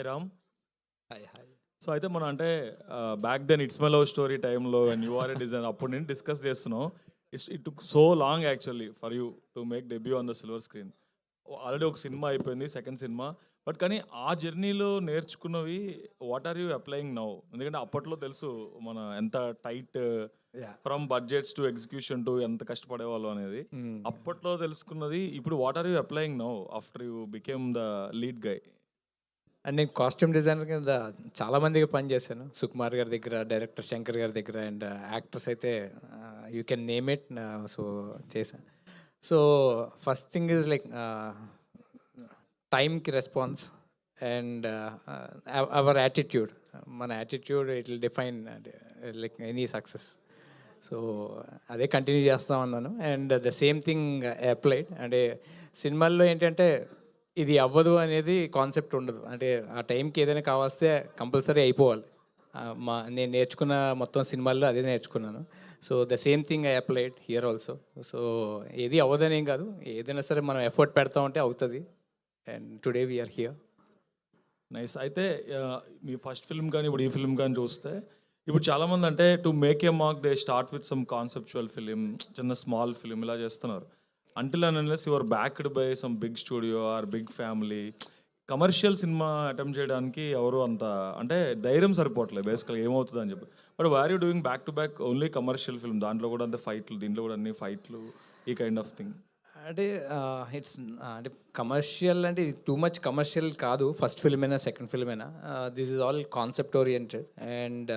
Ram. Hi hi. So అయితే మనం అంటే back then it's my love story టైంలో and you are a design అప్పుడు నేను డిస్కస్ చేస్తున్నాం. It took so long actually for you to make debut on the silver screen. Already ఒక cinema అయిపోయింది, second cinema. But కానీ ఆ జర్నీలో నేర్చుకున్నవి what are you applying now? ఎందుకంటే అప్పట్లో తెలుసు మన ఎంత టైట్ యా. From budgets to execution to ఎంత కష్టపడేవాళ్ళు అనేది. అప్పట్లో తెలుసుకున్నది ఇప్పుడు what are you applying now after you became the lead guy? And నేను కాస్ట్యూమ్ డిజైనర్ కింద చాలా మందికి పనిచేశాను. సుకుమార్ గారి దగ్గర, డైరెక్టర్ శంకర్ గారి దగ్గర, అండ్ యాక్టర్స్ అయితే you can name it. So చేశాను. So first thing is like టైంకి రెస్పాన్స్ అండ్ అవర్ యాటిట్యూడ్. మన attitude it will define like any success. So అదే కంటిన్యూ చేస్తూ ఉన్నాను. And the same thing applied. అంటే సినిమాల్లో ఏంటంటే ఇది అవ్వదు అనేది కాన్సెప్ట్ ఉండదు. అంటే ఆ టైంకి ఏదైనా కావాల్స్తే కంపల్సరీ అయిపోవాలి. నేను నేర్చుకున్న మొత్తం సినిమాల్లో అదే నేర్చుకున్నాను. So the same thing I applied here also. So ఏది అవ్వదనేం కాదు, ఏదైనా సరే మనం ఎఫర్ట్ పెడతా ఉంటే అవుతుంది. And today we are here. Nice. అయితే మీ ఫస్ట్ ఫిల్మ్ కానీ ఇప్పుడు ఈ ఫిల్మ్ కానీ చూస్తే ఇప్పుడు చాలామంది అంటే to make a mark they start with some conceptual film, చిన్న స్మాల్ ఫిలిం ఇలా చేస్తున్నారు. Until and unless your backed by some big studio or big family, commercial cinema attempt చేయడానికి ఎవరు అంత అంటే ధైర్యం సరిపోవట్లేదు బేసికల్గా ఏమవుతుంది అని చెప్పి. But war you doing back to back only commercial film, దాంట్లో కూడా అంతే ఫైట్లు, దీంట్లో కూడా అన్ని ఫైట్లు, ఈ కైండ్ ఆఫ్ థింగ్. అంటే ఇట్స్ అంటే కమర్షియల్ అంటే టూ మచ్ కమర్షియల్ కాదు. ఫస్ట్ ఫిల్మ్ అయినా సెకండ్ ఫిల్మ్ అయినా this is all concept oriented. And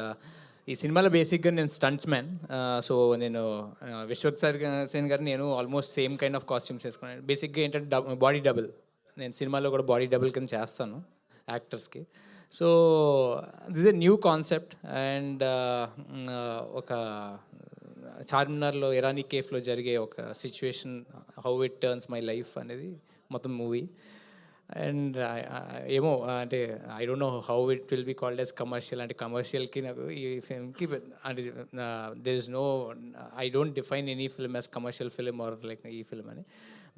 ఈ సినిమాలో బేసిక్గా నేను స్టంట్స్ మ్యాన్. సో నేను విశ్వక్ సేన్ గారు నేను almost same kind of costumes వేసుకున్నాను. బేసిక్గా ఏంటంటే బాడీ డబుల్. నేను సినిమాలో కూడా బాడీ డబుల్ కింద చేస్తాను యాక్టర్స్కి. So this a new concept. And ఒక చార్మినార్లో ఇరానీ కేఫ్లో జరిగే ఒక situation, how it turns my life అనేది మొత్తం మూవీ. అండ్ ఏమో అంటే I don't know how it will be called as commercial. అంటే కమర్షియల్కి నాకు ఈ ఫిల్మ్కి అంటే there is no, I don't define any film as commercial film or like ఈ ఫిల్మ్ అని.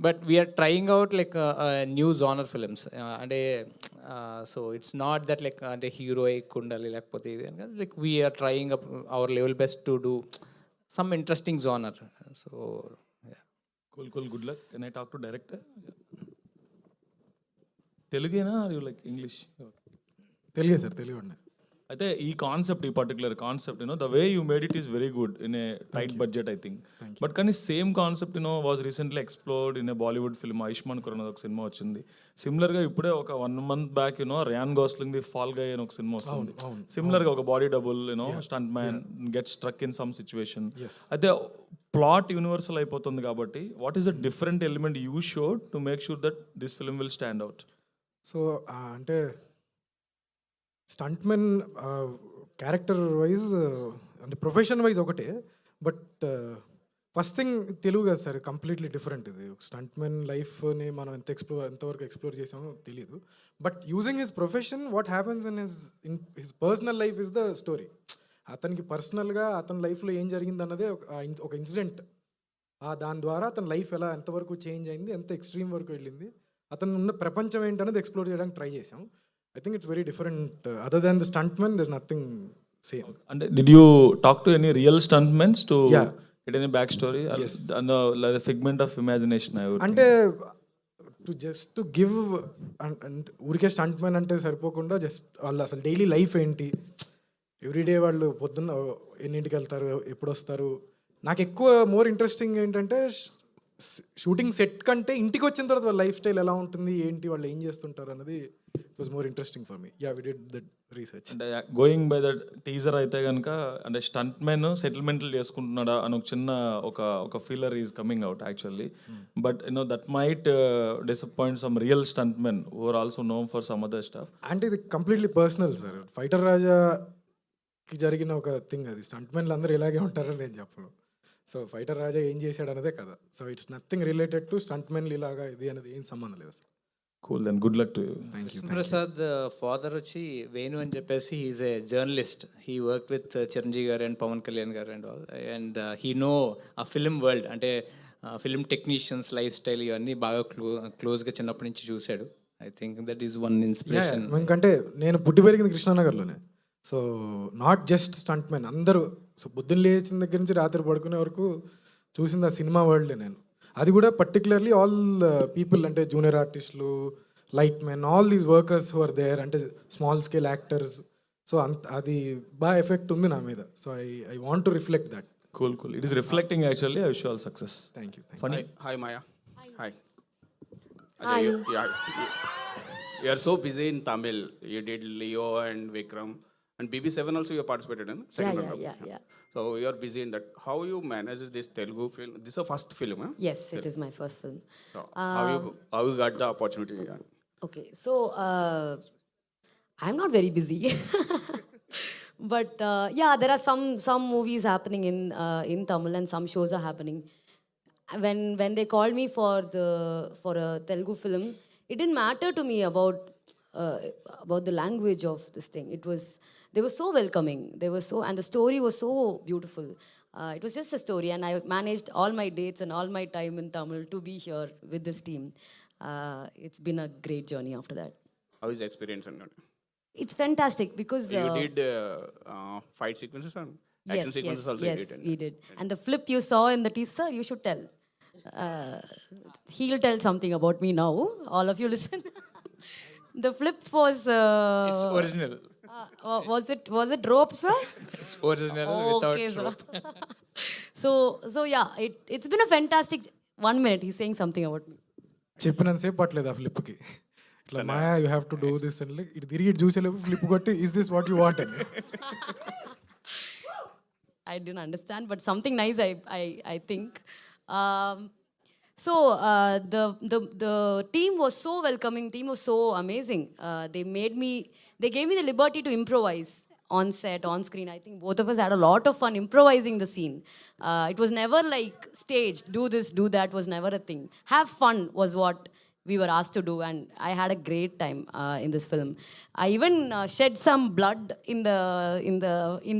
But we're trying out like new genre films. అంటే so it's not that like అంటే హీరోయిక్ ఉండాలి లేకపోతే ఇది అని కాదు. Like we are trying up our level best to do some interesting genre. So yeah. Cool, good luck. Can I talk to director? తెలుగేనా are you like English? తెలుగే sir, Telugu అండి. అయితే ఈ కాన్సెప్ట్, ఈ particular concept the way you made it is very good in a tight budget I think. But కానీ same concept was recently explored in a Bollywood film. Ayushmann Khurrana ఒక సినిమా వచ్చింది. సిమిలర్గా ఇప్పుడే ఒక 1 month back Ryan Gosling the fall guy అని ఒక సినిమా వస్తుంది. సిమిలర్గా ఒక body double stunt man get struck in some situation. అయితే ప్లాట్ యూనివర్సల్ అయిపోతుంది కాబట్టి what is the different element you showed to make sure that this film will stand out? So అంటే స్టంట్మెన్ క్యారెక్టర్ వైజ్ అంటే ప్రొఫెషన్ వైజ్ ఒకటే. But first thing Telugu కదా sir, completely different. ఇది స్టంట్మెన్ లైఫ్ని మనం ఎంతవరకు ఎక్స్ప్లోర్ చేసామో తెలియదు. But using his profession, what happens in his personal life is the story. అతనికి పర్సనల్గా అతని లైఫ్లో ఏం జరిగింది అన్నదే ఒక ఇన్సిడెంట్. దాని ద్వారా అతని లైఫ్ ఎంతవరకు చేంజ్ అయింది, ఎంత ఎక్స్ట్రీమ్ వరకు వెళ్ళింది, అతను ఉన్న ప్రపంచం ఏంటనేది ఎక్స్ప్లోర్ చేయడానికి ట్రై చేసాం. I think it's very different. Other than the stuntman, there's nothing same. And did you talk to any real stuntmen to get any backstory? Yes. Like the figment of imagination, I would అంటే to give and ఊరికే స్టంట్మెన్ అంటే సరిపోకుండా just వాళ్ళు అసలు daily life ఏంటి, everyday వాళ్ళు పొద్దున్న ఎన్నింటికి వెళ్తారు, ఎప్పుడు వస్తారు. నాకు ఎక్కువ మోర్ ఇంట్రెస్టింగ్ ఏంటంటే షూటింగ్ సెట్ కంటే ఇంటికి వచ్చిన తర్వాత వాళ్ళ లైఫ్ స్టైల్ ఎలా ఉంటుంది, ఏంటి, వాళ్ళు ఏం చేస్తుంటారు అన్నది was more interesting for me. Ya, we did that research. అంటే గోయింగ్ బై దట్ టీజర్ అయితే కనుక అంటే స్టంట్ మెన్ సెటిల్మెంట్లు చేసుకుంటున్నాడా అని ఒక చిన్న ఒక feeler is coming out actually. But that might disappoint some real stunt men who are also known for some other stuff. అంటే ఇది కంప్లీట్లీ పర్సనల్ సార్. ఫైటర్ రాజాకి జరిగిన ఒక థింగ్ అది. స్టంట్ మెన్లు అందరూ ఇలాగే ఉంటారని నేను చెప్పను. సో ఫైటర్ రాజా ఏం చేశాడు అన్నదే కదా. So it's nothing related to stunt మెన్లు ఇలాగా ఇది అనేది ఏం సంబంధం లేదు అసలు. Cool, then good luck to you. Prasad father వచ్చి వేణు అని చెప్పేసి he's a journalist. He work with Chiranjeevi garu and Pawan Kalyan garu and all. And he know ఆ ఫిల్మ్ వరల్డ్, అంటే ఫిల్మ్ టెక్నీషియన్స్ లైఫ్ స్టైల్ ఇవన్నీ బాగా క్లోజ్గా చిన్నప్పటి నుంచి చూశాడు. I think that is one inspiration. ఎందుకంటే నేను పుట్టి పెరిగింది కృష్ణానగర్లోనే. So not just stunt man అందరూ. సో పొద్దున్న లేచిన దగ్గర నుంచి రాత్రి పడుకునే వరకు చూసింది ఆ సినిమా వరల్డే నేను. అది కూడా పర్టికులర్లీ ఆల్ పీపుల్ అంటే జూనియర్ ఆర్టిస్టులు, light men, all these workers who are there అంటే స్మాల్ స్కేల్ యాక్టర్స్. సో అది బాగా ఎఫెక్ట్ ఉంది నా మీద. So I want to reflect that. Cool. It is reflecting actually. I wish you all success. Thank you. Funny. Hi, Maya. Hi. Hi. You are so busy in Tamil. You did Leo and Vikram. And BB7 also you participated in? Second round. Yeah. So you are busy in that. How you manage this Telugu film? This is a first film, huh? Yes, it is my first film. So how you got the opportunity? Okay, so I'm not very busy, but yeah, there are some movies happening in Tamil and some shows are happening. When they called me for a Telugu film, it didn't matter to me about the language of this thing. They were so welcoming. And the story was so beautiful. It was just a story, and I managed all my dates and all my time in Tamil to be here with this team. It's been a great journey after that. How is the experience? It's fantastic because You did fight sequences and action sequences also. yes, you did. we did. And the flip you saw in the teaser, you should tell. He'll tell something about me now. All of you listen. The flip was. It's original. Was it rope, sir? It's original without Okay, sir. rope. so yeah, it's been a fantastic. 1 minute, he's saying something about me. చెప్పినంతసేపు పట్టలేదు ఆ ఫ్లిప్కి. ఇట్లా Maya you have to do this and ఇటు తిరిగి చూసేలేపు flip కొట్టి is this what you want అని. I didn't understand, but something nice. I think. So the team was so welcoming. Team was so amazing. They gave me the liberty to improvise on set, on screen. I think both of us had a lot of fun improvising the scene. It was never like staged. Do this, do that was never a thing. Have fun was what we were asked to do, and I had a great time in this film. I even shed some blood in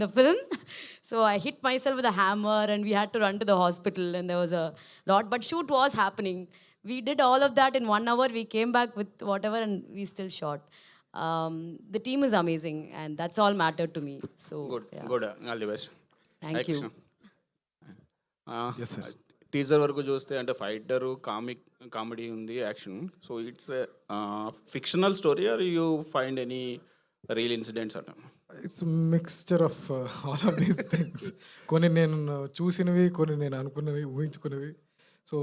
the film. So I hit myself with a hammer, and we had to run to the hospital, and there was a lot. But shoot was happening. We did all of that in 1 hour. We came back with whatever, and we still shot. The team is amazing, and that's all mattered to me. So Good. yeah. Good. All the best. Thank you. Yes, sir. Teaser వరకు చూస్తే అంటే fighter comedy ఉంది, action. So it's fictional story are you find any real incidents అట? It's mixture of all of these things. కొన్ని నేను చూసినవి, కొన్ని నేను అనుకున్నవి, ఊహించుకున్నవి. సో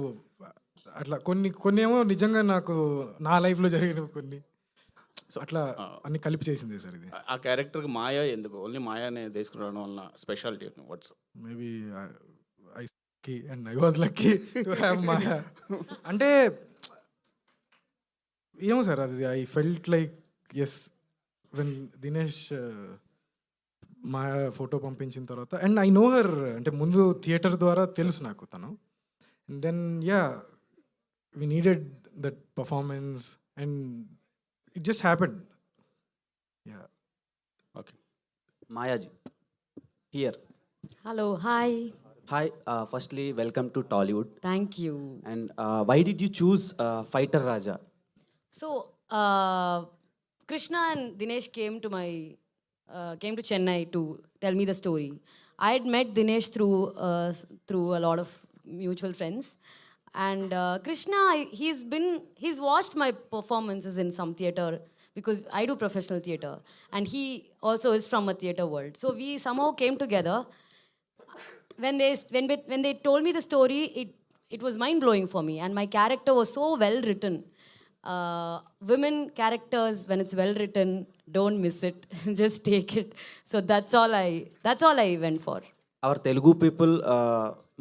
అట్లా కొన్ని ఏమో నిజంగా నాకు నా లైఫ్లో జరిగినవి కొన్ని. సో అట్లా అన్ని కలిపి చేసింది సార్ ఇది. ఆ క్యారెక్టర్కి మాయా ఎందుకు? ఓన్లీ మాయానే తీసుకురావడం వల్ల speciality what's? Maybe I was lucky to have Maya. అంటే ఏమో సార్ అది I felt like yes when Dinesh Maya photo పంపించిన తర్వాత, అండ్ ఐ నో హర్ అంటే ముందు థియేటర్ ద్వారా తెలుసు నాకు తను. And then ya we needed that performance and it just happened. Ya okay. Mayaji, here. Hello, hi. Hi, firstly, welcome to Tollywood. Thank you. And why did you choose Fighter Raja? So, Krishna and Dinesh came to Chennai to tell me the story. I had met Dinesh through a lot of mutual friends, and Krishna, he's watched my performances in some theater because I do professional theater, and he also is from a theater world. So we somehow came together. When they told me the story, it was mind blowing for me, and my character was so well written. Women characters, when it's well written, don't miss it. Just take it. So that's all I went for. Our Telugu people,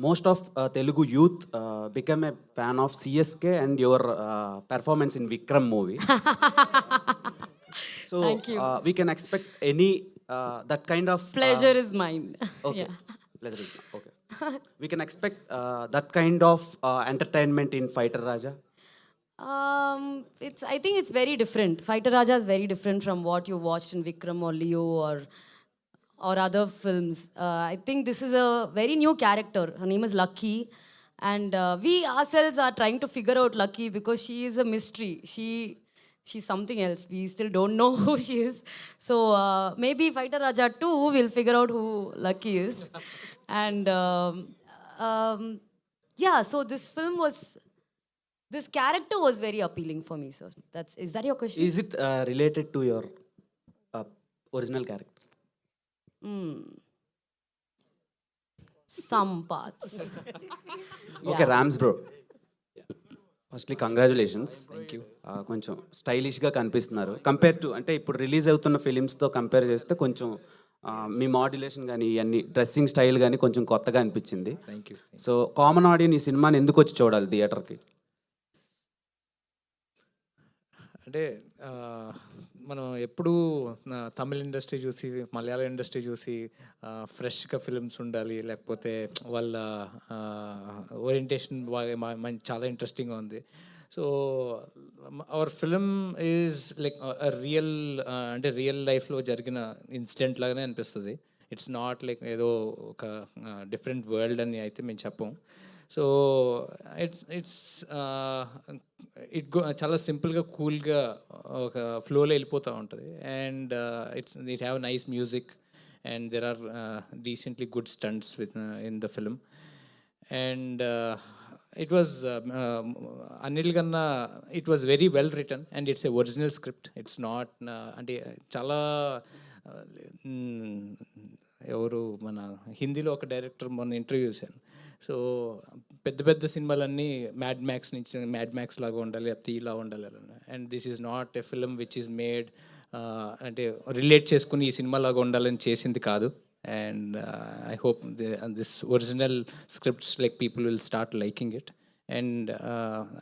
most of Telugu youth became a fan of CSK and your performance in Vikram movie. So Thank you. We can expect any that kind of Pleasure is mine. Okay. Yeah. Pleasure is mine. Okay. We can expect that kind of entertainment in Fighter Raja. I think it's very different. Fighter Raja is very different from what you watched in Vikram or Leo or other films. I think this is a very new character. Her name is Lucky, and we ourselves are trying to figure out Lucky because she is a mystery. she's something else. We still don't know who she is. So maybe Fighter Raja 2 we'll figure out who Lucky is. And yeah, so this character was very appealing for me. So is that your question? Is it related to your original character? Some parts. Okay Rams bro, firstly congratulations. Thank you. కొంచెం స్టైలిష్గా కనిపిస్తున్నారు compare to, అంటే ఇప్పుడు release అవుతున్న ఫిలిమ్స్తో compare చేస్తే కొంచెం మీ modulation కానీ ఇవన్నీ డ్రెస్సింగ్ స్టైల్ కానీ కొంచెం కొత్తగా అనిపించింది. Thank you. So common audience ఈ సినిమాని ఎందుకు వచ్చి చూడాలి థియేటర్కి? అంటే మనం ఎప్పుడూ తమిళ ఇండస్ట్రీ చూసి మలయాళం ఇండస్ట్రీ చూసి ఫ్రెష్గా ఫిల్మ్స్ ఉండాలి, లేకపోతే వాళ్ళ ఓరియంటేషన్ బాగా చాలా ఇంట్రెస్టింగ్గా ఉంది. So our film is like real, అంటే రియల్ లైఫ్లో జరిగిన ఇన్సిడెంట్ లాగానే అనిపిస్తుంది. ఇట్స్ నాట్ లైక్ ఏదో ఒక డిఫరెంట్ వరల్డ్ అని అయితే మేము చెప్పం. సో చాలా సింపుల్గా కూల్గా ఒక ఫ్లోలో వెళ్ళిపోతూ ఉంటుంది. And it have nice music and there are decently good stunts with in the film. And it was అన్నిటికన్నా it was very well return and it's a original script. It's not అంటే చాలా ఎవరు మన హిందీలో ఒక డైరెక్టర్ మొన్న interview చేశాను. So పెద్ద పెద్ద సినిమాలన్నీ మ్యాడ్ మ్యాక్స్ నుంచి మ్యాడ్ మ్యాక్స్ లాగా ఉండాలి, లేకపోతే ఇలా ఉండాలి. And this is not a film which is made అంటే రిలేట్ చేసుకుని ఈ సినిమా లాగా ఉండాలని చేసింది కాదు. And I hope this original scripts like people will start liking it. And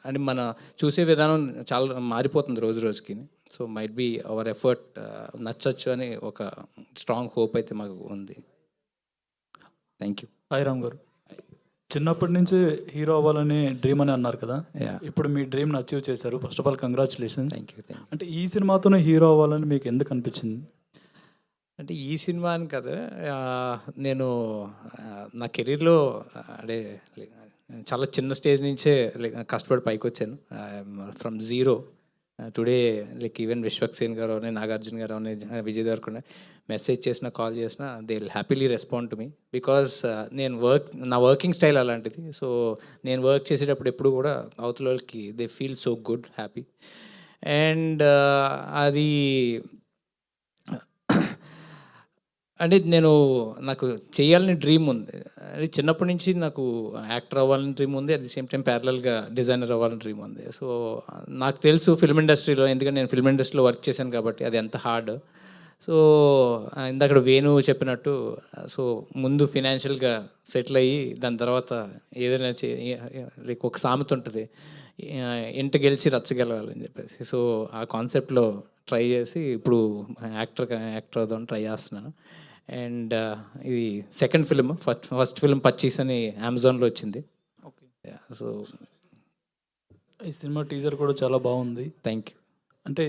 అంటే మన చూసే విధానం చాలా మారిపోతుంది రోజు రోజుకి. So might be our effort నచ్చచ్చు అని ఒక స్ట్రాంగ్ హోప్ అయితే మాకు ఉంది. Thank you. హాయ్ రామ్ గారు, చిన్నప్పటి నుంచి హీరో అవ్వాలని డ్రీమ్ అని అన్నారు కదా, Yeah. ఇప్పుడు మీ డ్రీమ్ని అచీవ్ చేశారు. First of all congratulations. Thank you. అంటే ఈ సినిమాతోనే హీరో అవ్వాలని మీకు ఎందుకు అనిపించింది? అంటే ఈ సినిమా అని కదా, నేను నా కెరీర్లో అంటే చాలా చిన్న స్టేజ్ నుంచే కష్టపడి పైకి వచ్చాను. From zero today like even Vishwaksen గారు అని, నాగార్జున గారు అని, విజయ్ దేవరకొండ మెసేజ్ చేసినా కాల్ చేసినా they will happily respond to me. Because నేను నా వర్కింగ్ స్టైల్ అలాంటిది. సో నేను వర్క్ చేసేటప్పుడు ఎప్పుడు కూడా అవతల వాళ్ళకి they feel so good, happy. And అది అంటే నాకు చేయాలని డ్రీమ్ ఉంది. అది చిన్నప్పటి నుంచి నాకు యాక్టర్ అవ్వాలని డ్రీమ్ ఉంది, అట్ ది సేమ్ టైం ప్యారలల్గా డిజైనర్ అవ్వాలని డ్రీమ్ ఉంది. సో నాకు తెలుసు ఫిల్మ్ ఇండస్ట్రీలో, ఎందుకంటే నేను ఫిల్మ్ ఇండస్ట్రీలో వర్క్ చేశాను కాబట్టి అది ఎంత హార్డ్. సో ఇందాక వేణు చెప్పినట్టు, సో ముందు ఫినాన్షియల్గా సెటిల్ అయ్యి దాని తర్వాత ఏదైనా లైక్ ఒక సామెత ఉంటుంది, ఇంట గెలిచి రచ్చ గెలవాలని చెప్పేసి. సో ఆ కాన్సెప్ట్లో ట్రై చేసి ఇప్పుడు యాక్టర్ అవుదామని ట్రై చేస్తున్నాను. అండ్ ఇది సెకండ్ ఫిల్మ్. ఫస్ట్ ఫిల్మ్ పచ్చీస్ అని అమెజాన్లో వచ్చింది. ఓకే, సో ఈ సినిమా టీజర్ కూడా చాలా బాగుంది. Thank you. అంటే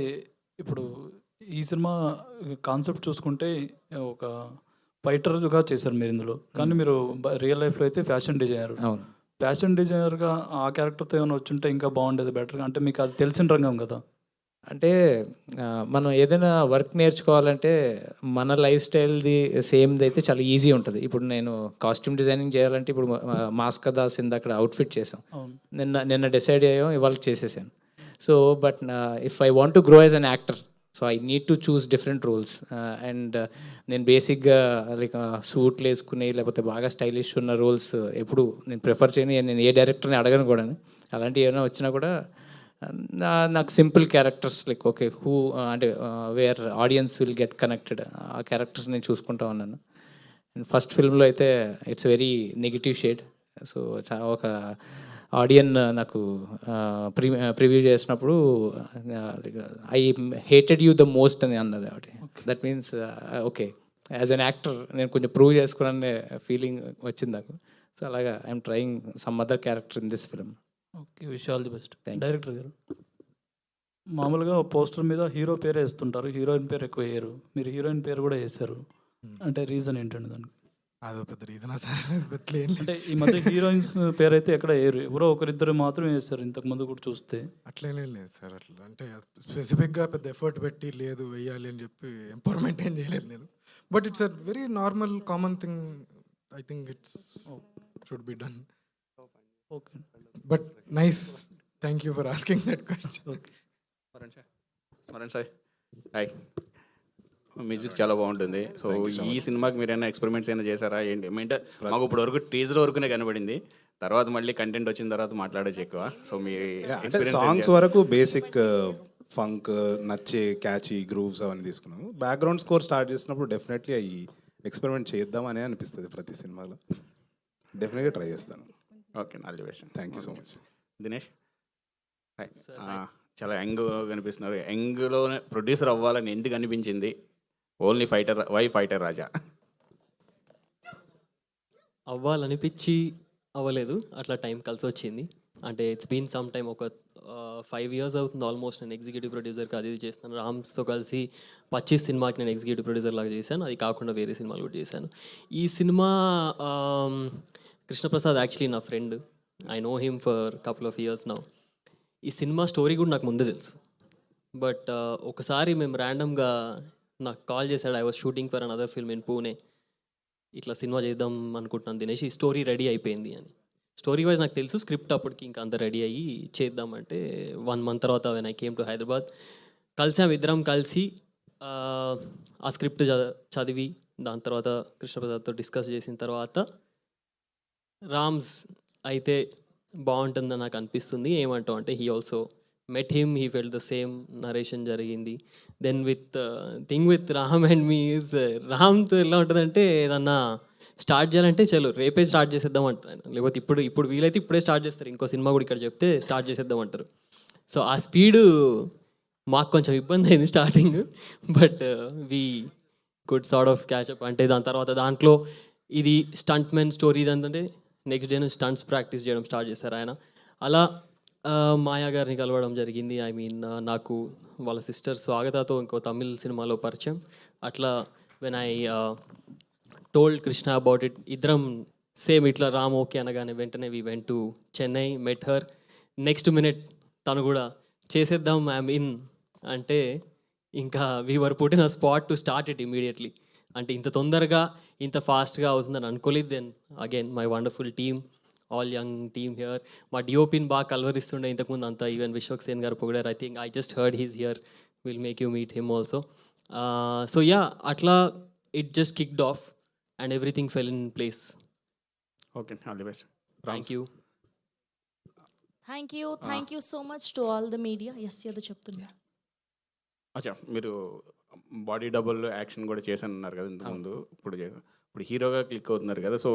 ఇప్పుడు ఈ సినిమా కాన్సెప్ట్ చూసుకుంటే ఒక ఫైటర్గా చేశారు మీరు ఇందులో, కానీ మీరు రియల్ లైఫ్లో అయితే ఫ్యాషన్ డిజైనర్. అవును. ఫ్యాషన్ డిజైనర్గా ఆ క్యారెక్టర్తో ఏమైనా వచ్చుంటే ఇంకా బాగుండేది, బెటర్గా. అంటే మీకు అది తెలిసిన రంగం కదా. అంటే మనం ఏదైనా వర్క్ నేర్చుకోవాలంటే మన లైఫ్ స్టైల్ది సేమ్ది అయితే చాలా ఈజీ ఉంటుంది. ఇప్పుడు నేను కాస్ట్యూమ్ డిజైనింగ్ చేయాలంటే ఇప్పుడు మాస్క్ దాస్ అక్కడ అవుట్ఫిట్ చేసాం, అవును. నిన్న డిసైడ్ అయ్యాం, ఇవాళ చేసేసాను. So but if I want to grow as an actor, so I need to choose different roles. And నేను బేసిక్గా లైక్ సూట్లు వేసుకుని లేకపోతే బాగా స్టైలిష్ ఉన్న రోల్స్ ఎప్పుడు నేను ప్రిఫర్ చేయని, నేను ఏ డైరెక్టర్ని అడగను కూడా. అలాంటివి ఏమైనా వచ్చినా కూడా నాకు simple characters like okay who అంటే where audience will get connected, ఆ క్యారెక్టర్స్ నేను చూసుకుంటా ఉన్నాను. అండ్ ఫస్ట్ ఫిల్మ్లో అయితే it's very negative shade. So ఒక ఆడియన్ నాకు ప్రివ్యూ చేసినప్పుడు I hated you the most అని అన్నది ఒకటి. That means okay as an actor నేను కొంచెం ప్రూవ్ చేసుకునే ఫీలింగ్ వచ్చింది నాకు. సో అలాగా I'm trying some other character in this film. Okay, wish all the best. Thank you. Director గారు, మామూలుగా పోస్టర్ మీద హీరో పేరే వేస్తుంటారు, హీరోయిన్ పేరు ఎక్కువ వేయరు. మీరు హీరోయిన్ పేరు కూడా వేశారు, అంటే రీజన్ ఏంటండి దానికి? అదో పెద్ద రీజనా సార్? పెద్దలు ఏం లేదు. అంటే ఈ మధ్య హీరోయిన్స్ పేరైతే ఎక్కడ వేయరు, ఎవరో ఒకరిద్దరు మాత్రమే వేస్తారు ఇంతకు ముందు కూడా చూస్తే. అట్లేనే లేదు సార్. అట్లా అంటే స్పెసిఫిక్గా పెద్ద ఎఫర్ట్ పెట్టి లేదు వెయ్యాలి అని చెప్పి ఎంపవర్మెంట్ ఏం చేయలేదు నేను. But it's a very normal common thing. I think it's should be done. Okay. But nice, thank you for asking that question. Smaran sir hi. Music చాలా బాగుంటుంది. సో ఈ సినిమాకి మీరు ఏమైనా ఎక్స్పెరిమెంట్స్ ఏమైనా చేశారా ఏంటి? అంటే మాకు ఇప్పుడు వరకు టీజర్ వరకునే కనబడింది, తర్వాత మళ్ళీ కంటెంట్ వచ్చిన తర్వాత మాట్లాడచ్చు ఎక్కువ. సో మీ అంటే సాంగ్స్ వరకు బేసిక్ ఫంక్ నచ్చే క్యాచీ గ్రూవ్స్ అవన్నీ తీసుకున్నాము. బ్యాక్గ్రౌండ్ స్కోర్ స్టార్ట్ చేసినప్పుడు డెఫినెట్లీ అవి ఎక్స్పెరిమెంట్ చేద్దామని అనిపిస్తుంది ప్రతి సినిమాలో. డెఫినెట్గా ట్రై చేస్తాను. Okay, all the best. Thank you so much. Dinesh hi. చాలా యంగ్ కనిపిస్తున్నారు. యంగ్లోనే ప్రొడ్యూసర్ అవ్వాలని ఎందుకు అనిపించింది? ఓన్లీ ఫైటర్, వై ఫైటర్ రాజా? అవ్వాలనిపించి అవ్వలేదు, అట్లా టైం కలిసి వచ్చింది. అంటే ఇట్స్ బీన్ సమ్ టైమ్, ఒక 5 years అవుతుంది ఆల్మోస్ట్ నేను ఎగ్జిక్యూటివ్ ప్రొడ్యూసర్కి అది ఇది చేస్తాను. రామ్స్తో కలిసి 25 సినిమాకి నేను ఎగ్జిక్యూటివ్ ప్రొడ్యూసర్ లాగా చేశాను. అది కాకుండా వేరే సినిమాలు కూడా చేశాను. ఈ సినిమా కృష్ణప్రసాద్ యాక్చువల్లీ నా friend. I know him for couple of years now. ఈ సినిమా స్టోరీ కూడా నాకు ముందే తెలుసు. బట్ ఒకసారి మేము ర్యాండమ్గా నాకు కాల్ చేశాడు. I was shooting for another film in Pune. ఇట్లా సినిమా చేద్దాం అనుకుంటున్నాను దినేష్, ఈ స్టోరీ రెడీ అయిపోయింది అని. స్టోరీ వైజ్ నాకు తెలుసు, స్క్రిప్ట్ అప్పటికి ఇంకా అంతా రెడీ అయ్యి చేద్దామంటే 1 month తర్వాత when I came to Hyderabad కలిసాం. ఇద్దరం కలిసి ఆ స్క్రిప్ట్ చదివి దాని తర్వాత కృష్ణప్రసాద్తో డిస్కస్ చేసిన తర్వాత రామ్స్ అయితే బాగుంటుందని నాకు అనిపిస్తుంది. ఏమంటావు అంటే he also met him, he felt the same, narration జరిగింది. Then with thing with Ram and me is, రామ్తో ఎలా ఉంటుందంటే ఏదన్నా స్టార్ట్ చేయాలంటే చలో రేపే స్టార్ట్ చేసేద్దాం అంటారు, లేకపోతే ఇప్పుడు వీలైతే ఇప్పుడే స్టార్ట్ చేస్తారు. ఇంకో సినిమా కూడా ఇక్కడ చెప్తే స్టార్ట్ చేసేద్దాం అంటారు. సో ఆ స్పీడు మాకు కొంచెం ఇబ్బంది అయింది starting, but we good sort of catch up. అంటే దాని తర్వాత దాంట్లో ఇది స్టంట్ మెన్ స్టోరీ, ఇదంటే నెక్స్ట్ డే నుంచి స్టంట్స్ ప్రాక్టీస్ చేయడం స్టార్ట్ చేశారు ఆయన. అలా మాయా గారిని కలవడం జరిగింది. ఐ మీన్ నాకు వాళ్ళ సిస్టర్ స్వాగతతో ఇంకో తమిళ్ సినిమాలో పరిచయం. అట్లా when I told Krishna about it, ఇద్దరం సేమ్ ఇట్లా రామ్ ఓకే అనగానే వెంటనే we went to Chennai, met her. Next minute తను కూడా చేసేద్దాం ఐఎమ్ ఇన్ అంటే ఇంకా we were put in a spot to start it immediately. అంటే ఇంత తొందరగా ఇంత ఫాస్ట్గా అవుతుందని అనుకోలేదు. Then again my wonderful team, all young team here. మా డిఓపిని బాగా కలవరిస్తుండే ఇంతకుముందు అంతా, ఈవెన్ విశ్వక్ సేన్ గారు పొగిడారు. I think I just heard he's here, will make you meet him also. So yeah, అట్లా it just kicked off and everything fell in place. Okay, all the best. Thank you. Thank you so much to all the media. Yes ఏదో చెప్తున్నా. అచ్చా, మీరు body double action కూడా చేశాను అన్నారు కదా ఇంతకుముందు. ఇప్పుడు హీరోగా క్లిక్ అవుతున్నారు కదా. సో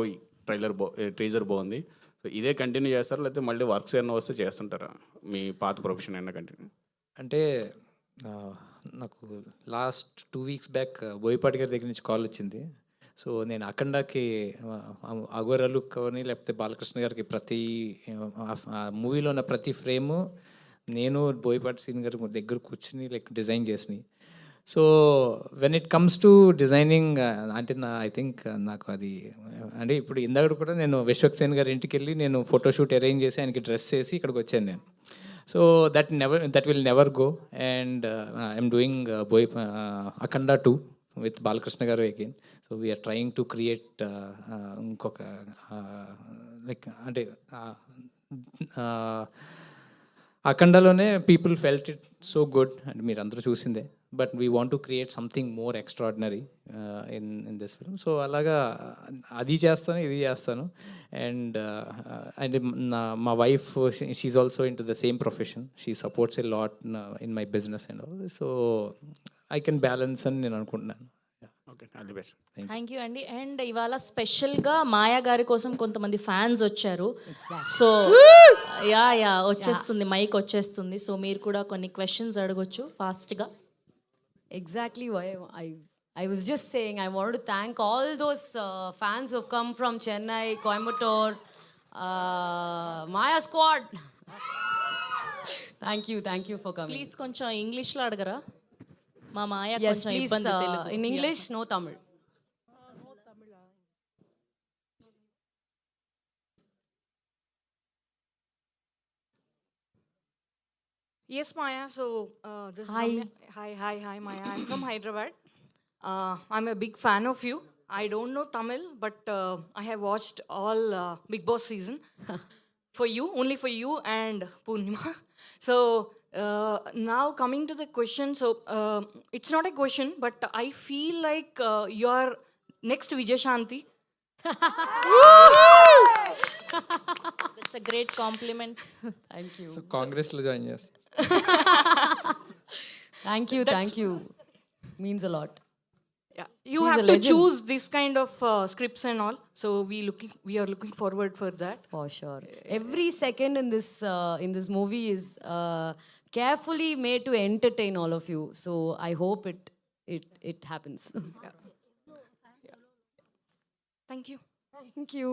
టీజర్ బాగుంది. సో ఇదే కంటిన్యూ చేస్తారా, లేకపోతే మళ్ళీ వర్క్స్ ఏమైనా వస్తే చేస్తుంటారా? మీ పాత ప్రొఫెషన్ అయినా కంటిన్యూ? అంటే నాకు లాస్ట్ 2 weeks బ్యాక్ బోయపాటి గారి దగ్గర నుంచి కాల్ వచ్చింది. సో నేను అఖండాకి అఘోరాలు కానీ లేకపోతే బాలకృష్ణ గారికి ప్రతి మూవీలో ఉన్న ప్రతి ఫ్రేము నేను బోయపాటి సీన్ గారి దగ్గర కూర్చుని లైక్ డిజైన్ చేసినాయి. So when it comes to designing అంటే ఐ థింక్ నాకు అది అంటే ఇప్పుడు ఇందాక కూడా నేను విశ్వక్ సేన్ గారి ఇంటికి వెళ్ళి నేను ఫోటోషూట్ అరేంజ్ చేసి ఆయనకి డ్రెస్ చేసి ఇక్కడికి వచ్చాను నేను. So that will never go. And I'm doing Akhanda 2 with Balakrishna garu again. So we're trying to create ఇంకొక లైక్ అంటే అఖండాలోనే people felt it so good and మీరు అందరూ చూసిందే. But we want to create something more extraordinary in this film. So అలాగా అది చేస్తాను, ఇది చేస్తాను. అండ్ అంటే మా wife she's also into the same profession. She supports a lot in my business and all. So I can balance అని నేను అనుకుంటున్నాను. Okay, all the best. Thank you అండి. అండ్ ఇవాళ స్పెషల్గా మాయా గారి కోసం కొంతమంది ఫ్యాన్స్ వచ్చారు. సో యా వచ్చేస్తుంది, మైక్ వచ్చేస్తుంది. సో మీరు కూడా కొన్ని క్వశ్చన్స్ అడగొచ్చు ఫాస్ట్గా. Exactly why I was just saying I wanted to thank all those fans who have come from Chennai, Coimbatore, Maya squad. Thank you for coming. Please కొంచెం ఇంగ్లీష్లో అడగరా? మా మాయా Yes, కొంచెం please. ఇబ్బంది Telugu. In English, no Tamil. Yes, Maya. So this Hi. is Ramya. Hi, Maya. I'm from Hyderabad. I'm a big fan of you. I don't know Tamil, but I have watched all Big Boss season for you, only for you and Purnima. So now coming to the question, so it's not a question, but I feel like you are next Vijay Shanti. It's a great compliment. Thank you. So కాంగ్రెస్లో join చేస్తాను. Thank you. Means a lot. Yeah, you She's have a to legend. choose this kind of scripts and all. So we are looking forward for that. For sure. Every second in this movie is carefully made to entertain all of you. So I hope it happens. Thank you. Thank you.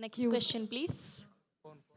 Next question please.